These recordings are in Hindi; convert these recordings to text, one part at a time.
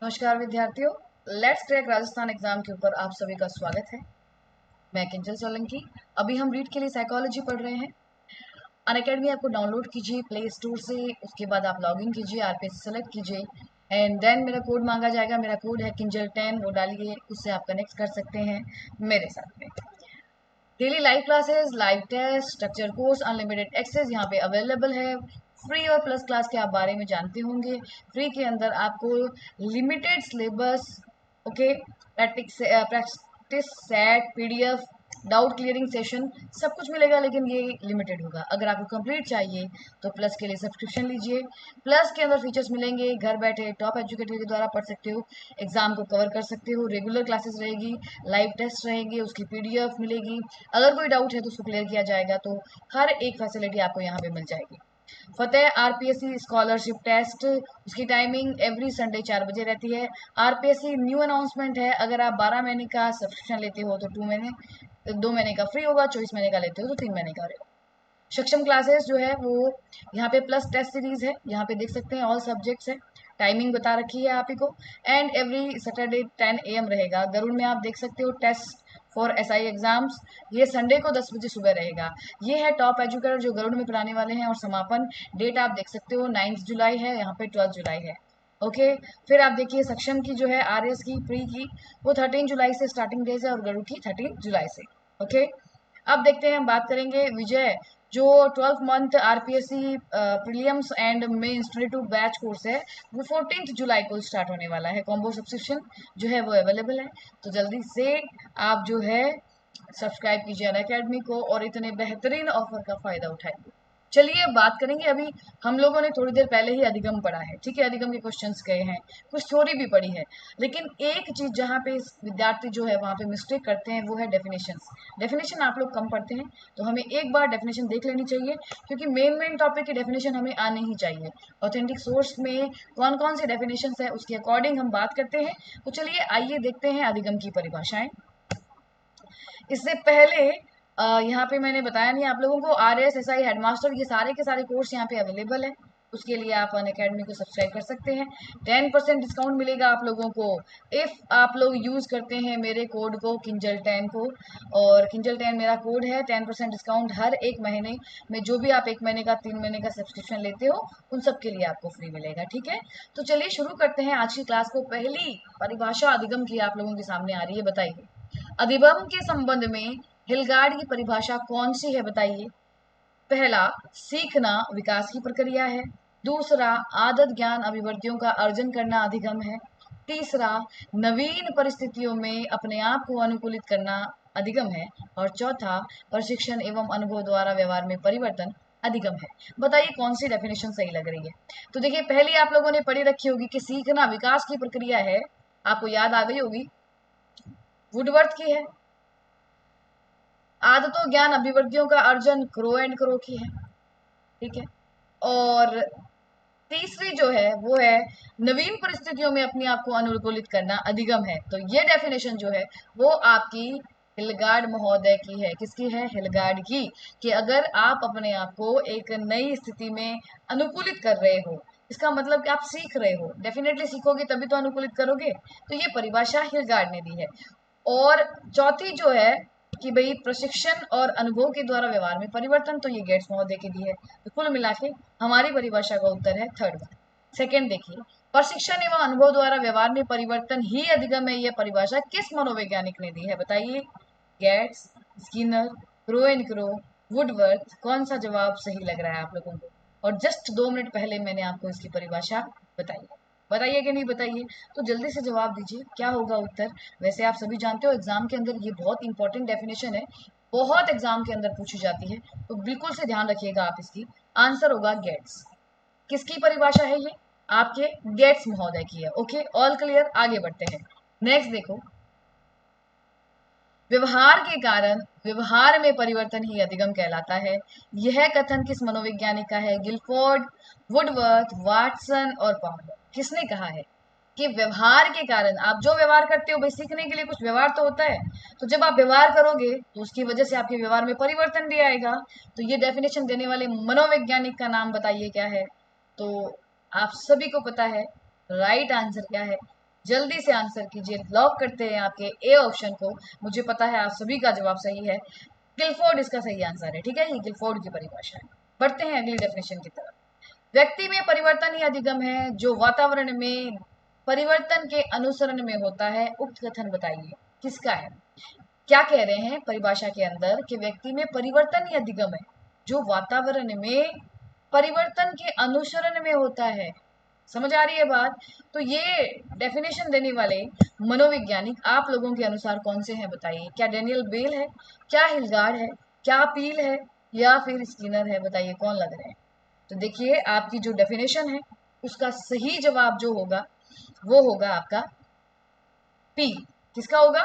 नमस्कार विद्यार्थियों, लेट्स क्रैक राजस्थान एग्जाम के ऊपर आप सभी का स्वागत है। मैं किंजल सोलंकी। अभी हम रीड के लिए साइकोलॉजी पढ़ रहे हैं। अनअकैडमी आपको डाउनलोड कीजिए प्ले स्टोर से, उसके बाद आप लॉगिन कीजिए, आरपीएस सेलेक्ट कीजिए एंड देन मेरा कोड मांगा जाएगा। मेरा कोड है किंजल10, वो डालिए, उससे आप कनेक्ट कर सकते हैं मेरे साथ में। Daily live classes, live test, structure course, unlimited access यहाँ पे अवेलेबल है। फ्री और प्लस क्लास के आप बारे में जानते होंगे। फ्री के अंदर आपको limited syllabus, okay, practice set, PDF, doubt clearing session, सब कुछ मिलेगा, लेकिन ये लिमिटेड होगा। अगर आपको कंप्लीट चाहिए तो प्लस के लिए सब्सक्रिप्शन लीजिए। प्लस के अंदर फीचर्स मिलेंगे, घर बैठे टॉप एजुकेटर के द्वारा पढ़ सकते हो, एग्जाम को कवर कर सकते हो, रेगुलर क्लासेस रहेगी, लाइव टेस्ट रहेंगे, उसकी पीडीएफ मिलेगी। अगर कोई डाउट है तो उसको क्लियर किया जाएगा। तो हर एक फैसिलिटी आपको यहाँ पे मिल जाएगी। फतेह आरपीएससी स्कॉलरशिप टेस्ट, उसकी टाइमिंग एवरी संडे 4 बजे रहती है। आरपीएससी न्यू अनाउंसमेंट है, अगर आप 12 महीने का सब्सक्रिप्शन लेते हो तो 2 महीने का फ्री होगा, 24 महीने का लेते हो तो 3 महीने का रहेगा। सक्षम क्लासेस जो है वो यहाँ पे प्लस टेस्ट सीरीज है, यहाँ पे देख सकते हैं ऑल सब्जेक्ट्स है, टाइमिंग बता रखी है आप ही को। एंड एवरी सैटरडे 10 AM रहेगा। गरुड़ में आप देख सकते हो टेस्ट फॉर एसआई एग्जाम्स, ये संडे को 10 बजे सुबह रहेगा। ये है टॉप एजुकेटर जो गरुड़ में पढ़ाने वाले हैं। और समापन डेट आप देख सकते हो 9 जुलाई है, यहाँ पे 12 जुलाई है। ओके, फिर आप देखिए सक्षम की जो है आरएस की प्री की, वो 13 जुलाई से स्टार्टिंग डेज है और गरुड़ की 13 जुलाई से। ओके, अब देखते हैं, हम बात करेंगे विजय जो 12 month RPSC prelims and mains 22 batch course है, वो 14 जुलाई को स्टार्ट होने वाला है। कॉम्बो सब्सक्रिप्शन जो है वो अवेलेबल है, तो जल्दी से आप जो है सब्सक्राइब कीजिए अनअकैडमी को और इतने बेहतरीन ऑफर का फायदा उठाइए। चलिए बात करेंगे, अभी हम लोगों ने थोड़ी देर पहले ही अधिगम पढ़ा है, ठीक है, अधिगम के क्वेश्चंस गए हैं, कुछ थ्योरी भी पढ़ी है, लेकिन एक चीज जहाँ पे विद्यार्थी जो है वहाँ पे मिस्टेक करते हैं वो है डेफिनेशंस। डेफिनेशन आप लोग कम पढ़ते हैं, तो हमें एक बार डेफिनेशन देख लेनी चाहिए, क्योंकि मेन टॉपिक की डेफिनेशन हमें आनी ही चाहिए। ऑथेंटिक सोर्स में कौन कौन सी डेफिनेशन है उसके अकॉर्डिंग हम बात करते हैं। तो चलिए आइए देखते हैं अधिगम की परिभाषाएं। इससे पहले यहाँ पे मैंने बताया नहीं आप लोगों को, RSSI हेडमास्टर ये सारे के सारे कोर्स यहाँ पे अवेलेबल है। उसके लिए आप अनअकैडमी को सब्सक्राइब कर सकते हैं। 10% डिस्काउंट मिलेगा आप लोगों को इफ़ आप लोग यूज़ करते हैं मेरे कोड को किंजल10 को। और किंजल10 मेरा कोड है, 10% डिस्काउंट हर एक महीने में, जो भी आप 1 महीने का 3 महीने का सब्सक्रिप्शन लेते हो उन सब के लिए आपको फ्री मिलेगा, ठीक है। तो चलिए शुरू करते हैं आज की क्लास को। पहली परिभाषा अधिगम की आप लोगों के सामने आ रही है, बताइए अधिगम के संबंध में हिलगार्ड की परिभाषा कौन सी है, बताइए। पहला, सीखना विकास की प्रक्रिया है। दूसरा, आदत ज्ञान अभिवृत्तियों का अर्जन करना अधिगम है। तीसरा, नवीन परिस्थितियों में अपने आप को अनुकूलित करना अधिगम है। और चौथा, प्रशिक्षण एवं अनुभव द्वारा व्यवहार में परिवर्तन अधिगम है। बताइए कौन सी डेफिनेशन सही लग रही है। तो देखिए, पहली आप लोगों ने पढ़ी रखी होगी कि सीखना विकास की प्रक्रिया है, आपको याद आ गई होगी, वुडवर्थ की है। आदतों ज्ञान अभिवृत्तियों का अर्जन क्रो एंड क्रो की है, ठीक है। और तीसरी जो है वो है नवीन परिस्थितियों में अपने आप को अनुकूलित करना अधिगम है। तो ये डेफिनेशन जो है वो आपकी हिलगार्ड महोदय की है। किसकी है? हिलगार्ड की। कि अगर आप अपने आप को एक नई स्थिति में अनुकूलित कर रहे हो, इसका मतलब कि आप सीख रहे हो, डेफिनेटली सीखोगे तभी तो अनुकूलित करोगे। तो ये परिभाषा हिलगार्ड ने दी है। और चौथी जो है कि भाई प्रशिक्षण और अनुभव के द्वारा व्यवहार में परिवर्तन, तो ये गेट्स महोदय की दी है। तो कुल मिला के हमारी परिभाषा का उत्तर है थर्ड वन। सेकेंड देखिए, प्रशिक्षण एवं अनुभव द्वारा व्यवहार में परिवर्तन ही अधिगम है, यह परिभाषा किस मनोवैज्ञानिक ने दी है, बताइए। Gates, Skinner, Crow and Crow, Woodworth. कौन सा जवाब सही लग रहा है आप लोगों को? और जस्ट 2 मिनट पहले मैंने आपको इसकी परिभाषा बताई, बताइए कि नहीं बताइए। तो जल्दी से जवाब दीजिए, क्या होगा उत्तर। वैसे आप सभी जानते हो एग्जाम के अंदर ये बहुत इंपॉर्टेंट डेफिनेशन है, बहुत एग्जाम के अंदर पूछी जाती है, तो बिल्कुल से ध्यान रखिएगा आप इसकी। आंसर होगा गेट्स। किसकी परिभाषा है ये? आपके गेट्स महोदय की है। ओके, ऑल क्लियर, आगे बढ़ते हैं। नेक्स्ट देखो, व्यवहार के कारण व्यवहार में परिवर्तन ही अधिगम कहलाता है। यह कथन किस मनोवैज्ञानिक का है? गिलफोर्ड, वुडवर्थ, वाटसन और पाउलर। किसने कहा है कि व्यवहार के कारण, आप जो व्यवहार करते हो भाई, सीखने के लिए कुछ व्यवहार तो होता है, तो जब आप व्यवहार करोगे तो उसकी वजह से आपके व्यवहार में परिवर्तन भी आएगा। तो ये डेफिनेशन देने वाले मनोवैज्ञानिक का नाम बताइए क्या है। तो आप सभी को पता है राइट आंसर क्या है, जल्दी से आंसर कीजिए, लॉक करते हैं आपके ए ऑप्शन को। मुझे पता है आप सभी का जवाब सही है, गिलफोर्ड इसका सही आंसर है। ठीक है, ये गिलफोर्ड की परिभाषा है। बढ़ते हैं अगली डेफिनेशन की तरफ। व्यक्ति में परिवर्तन ही अधिगम है जो वातावरण में परिवर्तन के अनुसरण में होता है। उक्त कथन बताइए किसका है। क्या कह रहे हैं परिभाषा के अंदर कि व्यक्ति में परिवर्तन ही अधिगम है जो वातावरण में परिवर्तन के अनुसरण में होता है। समझ आ रही है बात। तो ये डेफिनेशन देने वाले मनोवैज्ञानिक आप लोगों के अनुसार कौन से हैं बताइए। क्या डेनियल बेल है, क्या हिलगार्ड है, क्या पील है, या फिर स्किनर है? बताइए कौन लग रहे हैं। तो देखिए आपकी जो डेफिनेशन है उसका सही जवाब जो होगा वो होगा आपका पी। किसका होगा?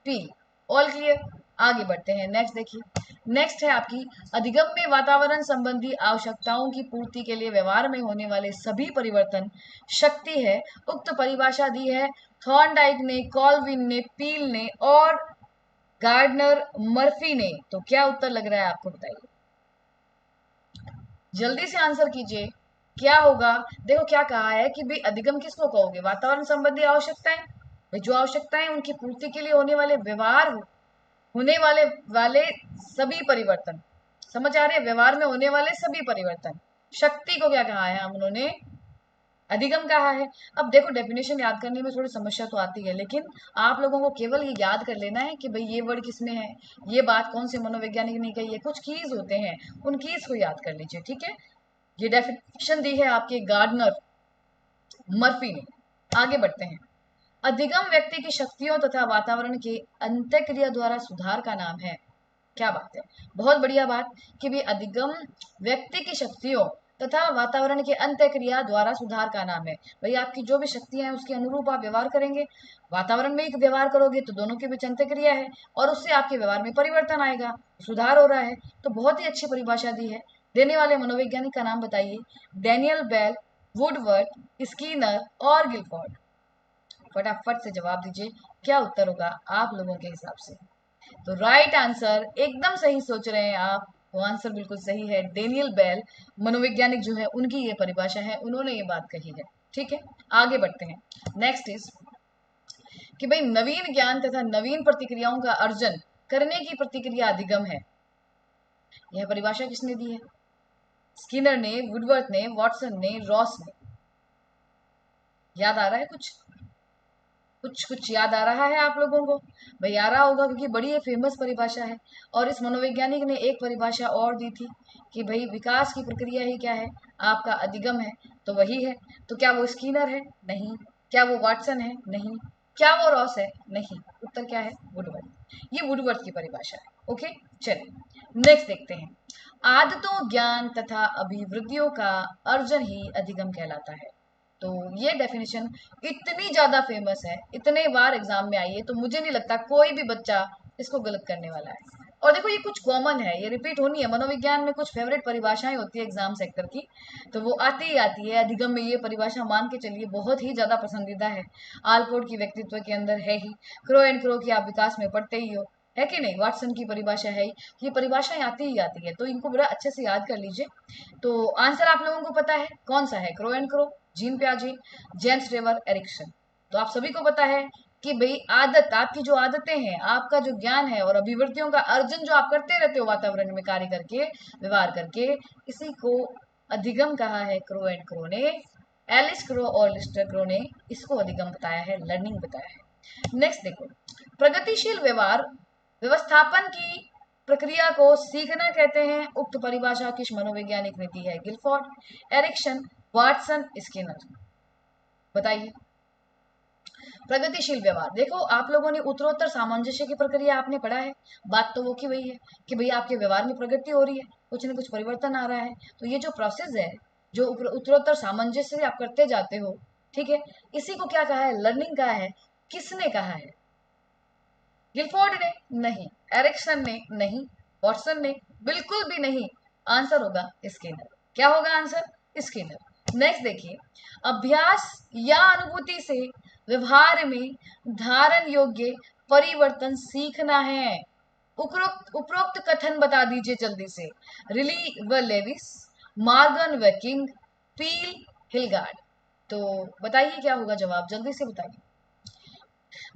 पी। All clear. आगे बढ़ते हैं, नेक्स्ट देखिए। नेक्स्ट है आपकी अधिगम में वातावरण संबंधी आवश्यकताओं की पूर्ति के लिए व्यवहार में होने वाले सभी परिवर्तन शक्ति है। उक्त परिभाषा दी है थॉर्नडाइक ने, कॉल्विन ने, पील ने और गार्डनर मर्फी ने। तो क्या उत्तर लग रहा है आपको बताइए, जल्दी से आंसर कीजिए। क्या होगा? देखो क्या कहा है कि भाई अधिगम किसको कहोगे? वातावरण संबंधी आवश्यकताएं, भाई जो आवश्यकताएं उनकी पूर्ति के लिए होने वाले व्यवहार होने वाले सभी परिवर्तन। समझ आ रहे हैं? व्यवहार में होने वाले सभी परिवर्तन। शक्ति को क्या कहा है हम उन्होंने? अधिगम कहा है। अब देखो डेफिनेशन याद करने में थोड़ी समस्या तो आती है, लेकिन आप लोगों को केवल ये याद कर लेना है कि भाई ये वर्ड किसमें है, ये बात कौन से मनोवैज्ञानिक ने कही है। कुछ कीज होते हैं, उन कीज को याद कर लीजिए। ठीक है, ये डेफिनेशन दी है आपके गार्डनर मर्फी ने। आगे बढ़ते हैं। अधिगम व्यक्ति की शक्तियों तथा वातावरण के अंतःक्रिया द्वारा सुधार का नाम है। क्या बात है, बहुत बढ़िया बात कि भी अधिगम व्यक्ति की शक्तियों तथा वातावरण के अंतःक्रिया द्वारा सुधार का नाम है। भाई आपकी जो भी शक्तियां हैं उसके अनुरूप आप व्यवहार करेंगे, वातावरण में एक व्यवहार करोगे तो दोनों के बीच अंतःक्रिया है और उससे आपके व्यवहार में परिवर्तन आएगा, सुधार हो रहा है। तो बहुत ही अच्छी परिभाषा दी है। देने वाले मनोवैज्ञानिक का नाम बताइए। डेनियल बेल, वुडवर्थ, स्कीनर और गिलफोर्ड। फटाफट से जवाब दीजिए, क्या उत्तर होगा आप लोगों के हिसाब से। तो राइट आंसर, एकदम सही सोच रहे हैं आप, वो आंसर बिल्कुल सही है। डेनियल बेल मनोवैज्ञानिक जो है उनकी ये परिभाषा है, उन्होंने ये बात कही है। ठीक है, आगे बढ़ते हैं। नेक्स्ट इज कि भाई नवीन ज्ञान तथा नवीन प्रतिक्रियाओं का अर्जन करने की प्रतिक्रिया अधिगम है। यह परिभाषा किसने दी है? स्किनर ने, वुडवर्थ ने, वॉटसन ने, रॉस ने। याद आ रहा है कुछ? कुछ कुछ याद आ रहा है आप लोगों को? भाई आ रहा होगा क्योंकि बड़ी ये फेमस परिभाषा है। और इस मनोवैज्ञानिक ने एक परिभाषा और दी थी कि भाई विकास की प्रक्रिया ही क्या है? आपका अधिगम है। तो वही है। तो क्या वो स्किनर है? नहीं। क्या वो वाटसन है? नहीं। क्या वो रॉस है? नहीं। उत्तर क्या है? वुडवर्थ। ये वुडवर्थ की परिभाषा है। ओके, चलिए नेक्स्ट देखते हैं। आदतों, ज्ञान तथा अभिवृद्धियों का अर्जन ही अधिगम कहलाता है। तो ये डेफिनेशन इतनी ज्यादा फेमस है, इतने बार एग्जाम में आई है, तो मुझे नहीं लगता कोई भी बच्चा इसको गलत करने वाला है। और देखो ये कुछ कॉमन है, ये रिपीट होनी है। मनोविज्ञान में कुछ फेवरेट परिभाषाएं होती है एग्जाम सेक्टर की, तो वो आती ही आती है। अधिगम में ये परिभाषा मान के चलिए बहुत ही ज्यादा पसंदीदा है। आलपोर्ट की व्यक्तित्व के अंदर है ही, क्रो एंड क्रो की आप विकास में पढ़ते ही हो, है कि नहीं? वाटसन की परिभाषा है ही। ये परिभाषाएं आती ही आती है, तो इनको बड़ा अच्छे से याद कर लीजिए। तो आंसर आप लोगों को पता है कौन सा है? क्रो एंड क्रो, जीन प्याजे, जेम्स रेवर एरिक्सन। तो आप सभी को पता है कि भाई आदत, आपकी जो आदतें हैं, आपका जो ज्ञान है और अभिवृत्तियों का अर्जन जो आप करते रहते हो वातावरण में कार्य करके, व्यवहार करके, इसी को अधिगम कहा है क्रो एंड क्रो ने। एलिस क्रो और लिस्टर क्रो ने इसको अधिगम बताया है, लर्निंग बताया है। नेक्स्ट देखो, प्रगतिशील व्यवहार व्यवस्थापन की प्रक्रिया को सीखना कहते हैं। उक्त परिभाषा किस मनोवैज्ञानिक ने दी है? Guilford, Erikson, Watson, Skinner. बताइए। प्रगतिशील व्यवहार, देखो आप लोगों ने उत्तरोत्तर सामंजस्य की प्रक्रिया आपने पढ़ा है। बात तो वो की वही है कि भैया आपके व्यवहार में प्रगति हो रही है, कुछ न कुछ परिवर्तन आ रहा है। तो ये जो प्रोसेस है, जो उत्तरोत्तर सामंजस्य से आप करते जाते हो, ठीक है, इसी को क्या कहा है? लर्निंग कहा है। किसने कहा है? गिलफोर्ड ने? नहीं। एरिक्सन ने? नहीं। वॉटसन ने? बिल्कुल भी नहीं। आंसर होगा स्किनर। क्या होगा आंसर? स्किनर। नेक्स्ट देखिए, अभ्यास या अनुभूति से व्यवहार में धारण योग्य परिवर्तन सीखना है। उपरोक्त कथन बता दीजिए जल्दी से। रिली व लेविस, मार्गन व किंग, पील, हिलगार्ड। तो बताइए क्या होगा जवाब, जल्दी से बताइए।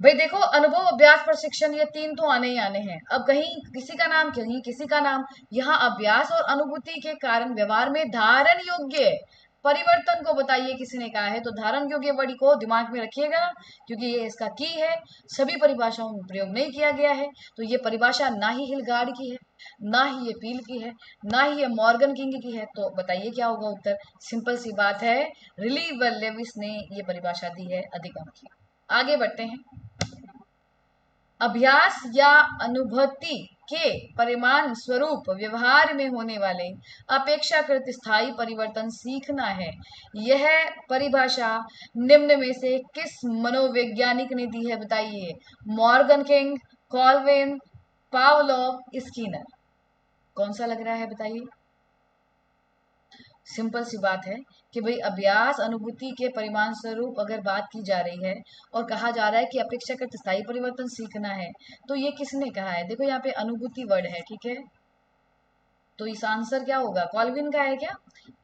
भाई देखो, अनुभव, अभ्यास, प्रशिक्षण, ये तीन तो आने ही आने हैं। अब कहीं किसी का नाम, कहीं किसी का नाम। यहाँ अभ्यास और अनुभूति के कारण व्यवहार में धारण योग्य परिवर्तन को बताइए किसी ने कहा है, तो धारण योग्य वर्ड को दिमाग में रखिएगा, क्योंकि ये इसका की है। सभी परिभाषाओं में प्रयोग नहीं किया गया है, तो ये परिभाषा ना ही हिलगार्ड की है, ना ही ये पील की है, ना ही ये मॉर्गन किंग की है। तो बताइए क्या होगा उत्तर। सिंपल सी बात है, रिलीवर लेविस ने ये परिभाषा दी है अधिगम की। आगे बढ़ते हैं। अभ्यास या अनुभूति के परिमाण स्वरूप व्यवहार में होने वाले अपेक्षाकृत स्थायी परिवर्तन सीखना है। यह परिभाषा निम्न में से किस मनोवैज्ञानिक ने दी है, बताइए। Morgan king, Colvin, Pavlov, Skinner. कौन सा लग रहा है बताइए। सिंपल सी बात है कि भाई अभ्यास अनुभूति के परिमाण स्वरूप अगर बात की जा रही है और कहा जा रहा है कि अपेक्षाकृत स्थायी परिवर्तन सीखना है, तो ये किसने कहा है। देखो यहाँ पे अनुभूति वर्ड है, ठीक है, तो इस आंसर क्या होगा, कॉल्विन का है क्या।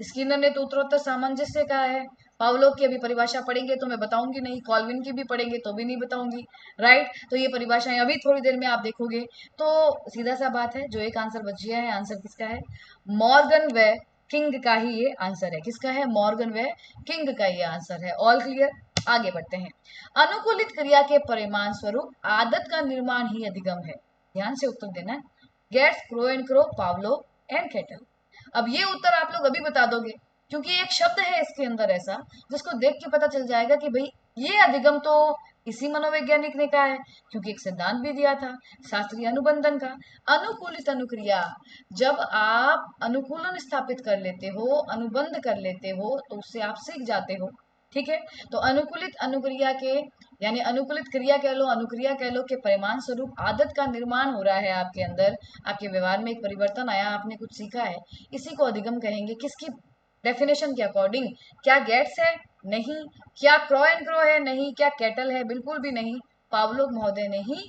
स्किनर ने तो उत्तरोत्तर सामंजस्य कहा है। पावलोव की अभी परिभाषा पढ़ेंगे तो मैं बताऊंगी नहीं, कॉल्विन की भी पढ़ेंगे तो भी नहीं बताऊंगी। राइट, तो ये परिभाषाएं अभी थोड़ी देर में आप देखोगे। तो सीधा सा बात है, जो एक आंसर बच गया है, आंसर किसका है, मॉर्गन व किंग का ही ये आंसर है। किसका है, मॉर्गन व किंग का ये आंसर है। All clear. आगे बढ़ते हैं। अनुकूलित क्रिया के परिमाण स्वरूप आदत का निर्माण ही अधिगम है। ध्यान से उत्तर देना है। Gates, Crow and Crow, Pavlov and Cattell. अब ये उत्तर आप लोग अभी बता दोगे, क्योंकि एक शब्द है इसके अंदर ऐसा जिसको देख के पता चल जाएगा कि भाई ये अधिगम तो इसी मनोवैज्ञानिक ने कहा है, क्योंकि एक सिद्धांत भी दिया था शास्त्रीय अनुबंधन का। अनुकूलित अनुक्रिया, जब आप अनुकूलन स्थापित कर लेते हो, अनुबंध कर लेते हो, तो उससे आप सीख जाते हो। ठीक है, तो अनुकूलित अनुक्रिया के, यानी अनुकूलित क्रिया कह लो, अनुक्रिया कह लो, के परिमाण स्वरूप आदत का निर्माण हो रहा है आपके अंदर। आपके व्यवहार में एक परिवर्तन आया, आपने कुछ सीखा है, इसी को अधिगम कहेंगे। किसकी डेफिनेशन के अकॉर्डिंग। क्या गेट्स है, नहीं। क्या क्रो एंड क्रो है, नहीं। क्या कैटल है, बिल्कुल भी नहीं। पावलोव महोदय ने ही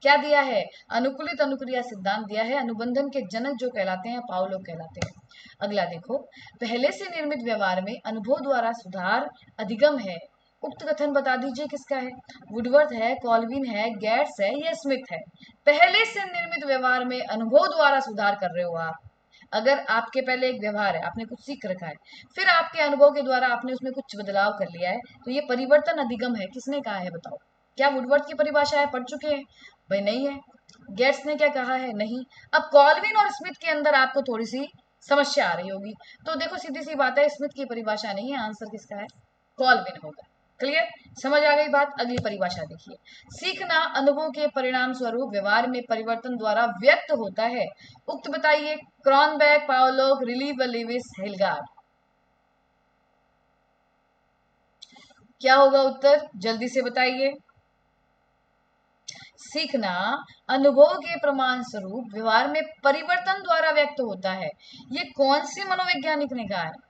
क्या दिया है, अनुकूलित अनुक्रिया सिद्धांत दिया है। अनुबंधन के जनक जो कहलाते हैं, पावलोव कहलाते हैं। अगला देखो, पहले से निर्मित व्यवहार में अनुभव द्वारा सुधार अधिगम है। उक्त कथन बता दीजिए किसका है। वुडवर्थ है, कॉल्विन है, गेट्स है, या स्मिथ है। पहले से निर्मित व्यवहार में अनुभव द्वारा सुधार कर रहे हो आप। अगर आपके पहले एक व्यवहार है, आपने कुछ सीख रखा है, फिर आपके अनुभव के द्वारा आपने उसमें कुछ बदलाव कर लिया है, तो ये परिवर्तन अधिगम है। किसने कहा है बताओ। क्या वुडवर्थ की परिभाषा है, पढ़ चुके हैं भाई, नहीं है। गेट्स ने क्या कहा है, नहीं। अब कॉल्विन और स्मिथ के अंदर आपको थोड़ी सी समस्या आ रही होगी, तो देखो सीधी सी बात है, स्मिथ की परिभाषा नहीं है, आंसर किसका है, कॉल्विन होगा। क्लियर, समझ आ गई बात। अगली परिभाषा देखिए। सीखना अनुभव के परिणाम स्वरूप व्यवहार में परिवर्तन द्वारा व्यक्त होता है। उक्त बताइए। क्रॉनबेक, पावलोव, रिलीव, लेविस, हिलगार्ड। क्या होगा उत्तर, जल्दी से बताइए। सीखना अनुभव के प्रमाण स्वरूप व्यवहार में परिवर्तन द्वारा व्यक्त होता है। ये कौन से मनोवैज्ञानिक ने कहा है।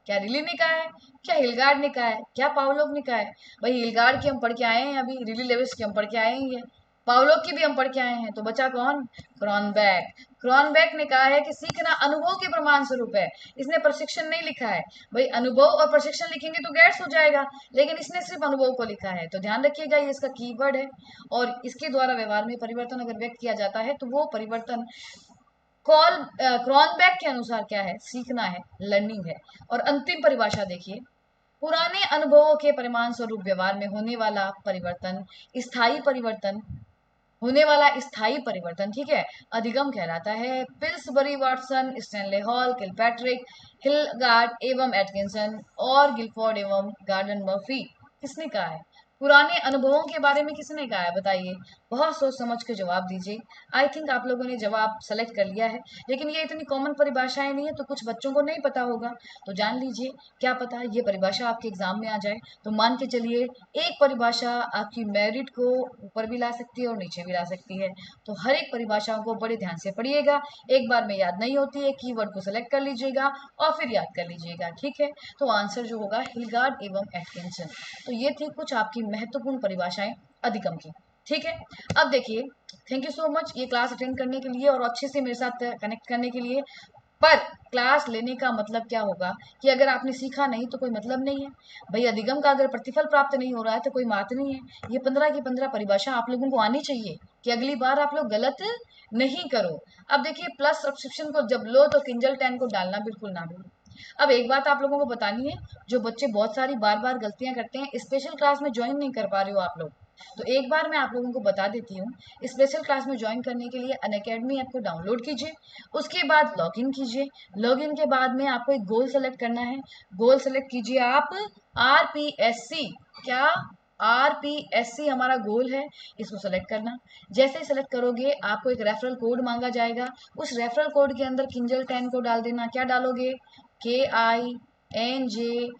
क्या रिली ने कहा है, क्या हिलगार्ड ने कहा है, क्या पावलोव ने कहा है। भाई हिलगार्ड की हम पढ़ के आए हैं अभी, रिली लेविस की हम पढ़ के आए हैं, पावलोव की भी हम पढ़ के आए हैं, तो बचा कौन, क्रॉनबेक। क्रॉनबेक ने कहा है कि सीखना अनुभव के प्रमाण स्वरूप है। इसने प्रशिक्षण नहीं लिखा है। भाई अनुभव और प्रशिक्षण लिखेंगे तो गैट्स हो जाएगा, लेकिन इसने सिर्फ अनुभव को लिखा है, तो ध्यान रखिएगा ये इसका कीवर्ड है। और इसके द्वारा व्यवहार में परिवर्तन अगर व्यक्त किया जाता है, तो वो परिवर्तन क्रॉनबेक के अनुसार क्या है, सीखना है, लर्निंग है। और अंतिम परिभाषा देखिए। पुराने अनुभवों के परिमाण स्वरूप व्यवहार में होने वाला परिवर्तन, स्थायी परिवर्तन, होने वाला स्थायी परिवर्तन, ठीक है, अधिगम कहलाता है। Pillsbury, Watson, Stanley Hall, Kilpatrick, Hilgard एवं एटकिंसन और गिलफोर्ड एवं गार्डन मर्फी। किसने कहा है, पुराने अनुभवों के बारे में किसने कहा है, बताइए। बहुत सोच समझ के जवाब दीजिए। आई थिंक आप लोगों ने जवाब सेलेक्ट कर लिया है, लेकिन ये इतनी कॉमन परिभाषाएं नहीं है, तो कुछ बच्चों को नहीं पता होगा, तो जान लीजिए। क्या पता ये परिभाषा आपके एग्जाम में आ जाए, तो मान के चलिए एक परिभाषा आपकी मेरिट को ऊपर भी ला सकती है और नीचे भी ला सकती है। तो हर एक परिभाषाओं को बड़े ध्यान से पढ़िएगा, एक बार में याद नहीं होती है, कीवर्ड को सिलेक्ट कर लीजिएगा और फिर याद कर लीजिएगा, ठीक है। तो आंसर जो होगा हिलगार्ड एवं एटकिंसन। तो ये थी कुछ आपकी महत्वपूर्ण परिभाषाएं अधिगम की, ठीक है। अब देखिए, थैंक यू सो मच ये क्लास अटेंड करने के लिए और अच्छे से मेरे साथ कनेक्ट करने के लिए। पर क्लास लेने का मतलब क्या होगा कि अगर आपने सीखा नहीं तो कोई मतलब नहीं है भाई। अधिगम का अगर प्रतिफल प्राप्त नहीं हो रहा है तो कोई बात नहीं है। ये 15 की 15 परिभाषा आप लोगों को आनी चाहिए कि अगली बार आप लोग गलत नहीं करो। अब देखिए, प्लस सब्सक्रिप्शन को जब लो तो किंजल 10 को डालना बिल्कुल ना भूलो। अब एक बात आप लोगों को बतानी है, जो बच्चे बहुत सारी बार बार गलतियां करते हैं, स्पेशल क्लास में ज्वाइन नहीं कर पा रहे हो आप लोग, तो एक बार मैं आप लोगों को बता देती हूँ। स्पेशल क्लास में ज्वाइन करने के लिए अनअकैडमी ऐप को डाउनलोड कीजिए, उसके बाद लॉगिन कीजिए। लॉगिन के बाद में आपको एक गोल सेलेक्ट करना है। गोल सेलेक्ट कीजिए आप RPSC। क्या? RPSC हमारा गोल है, इसको सेलेक्ट करना। जैसे ही सेलेक्ट करोगे आपको एक रेफरल कोड मांगा जाएगा, उस रेफरल कोड के अंदर किंजल 10 को डाल देना। क्या डालोगे? KINJAL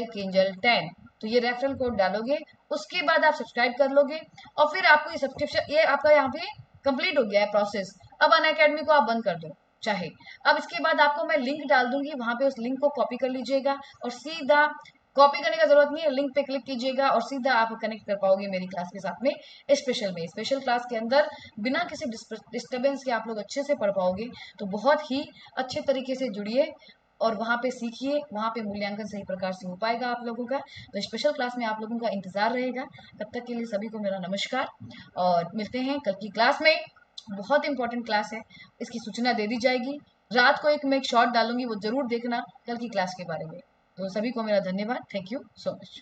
किंजल 10। तो ये रेफरल कोड डालोगे, उसके बाद आप सब्सक्राइब कर लोगे और फिर आपको ये सब्सक्रिप्शन, ये आपका यहाँ पे कंप्लीट हो गया है प्रोसेस। अब अनअकैडमी को आप बंद कर दो चाहे। अब इसके बाद आपको मैं लिंक डाल दूंगी, वहां पे उस लिंक को कॉपी कर लीजिएगा और सीधा, कॉपी करने का जरूरत नहीं है, लिंक पे क्लिक कीजिएगा और सीधा आप कनेक्ट कर पाओगे मेरी क्लास के साथ में। स्पेशल क्लास के अंदर बिना किसी डिस्टर्बेंस के आप लोग अच्छे से पढ़ पाओगे। तो बहुत ही अच्छे तरीके से जुड़िए और वहाँ पे सीखिए, वहाँ पे मूल्यांकन सही प्रकार से हो पाएगा आप लोगों का। तो स्पेशल क्लास में आप लोगों का इंतजार रहेगा। तब तक के लिए सभी को मेरा नमस्कार और मिलते हैं कल की क्लास में। बहुत इंपॉर्टेंट क्लास है, इसकी सूचना दे दी जाएगी। रात को मैं एक शॉर्ट डालूंगी, वो जरूर देखना कल की क्लास के बारे में। तो सभी को मेरा धन्यवाद। Thank you so much.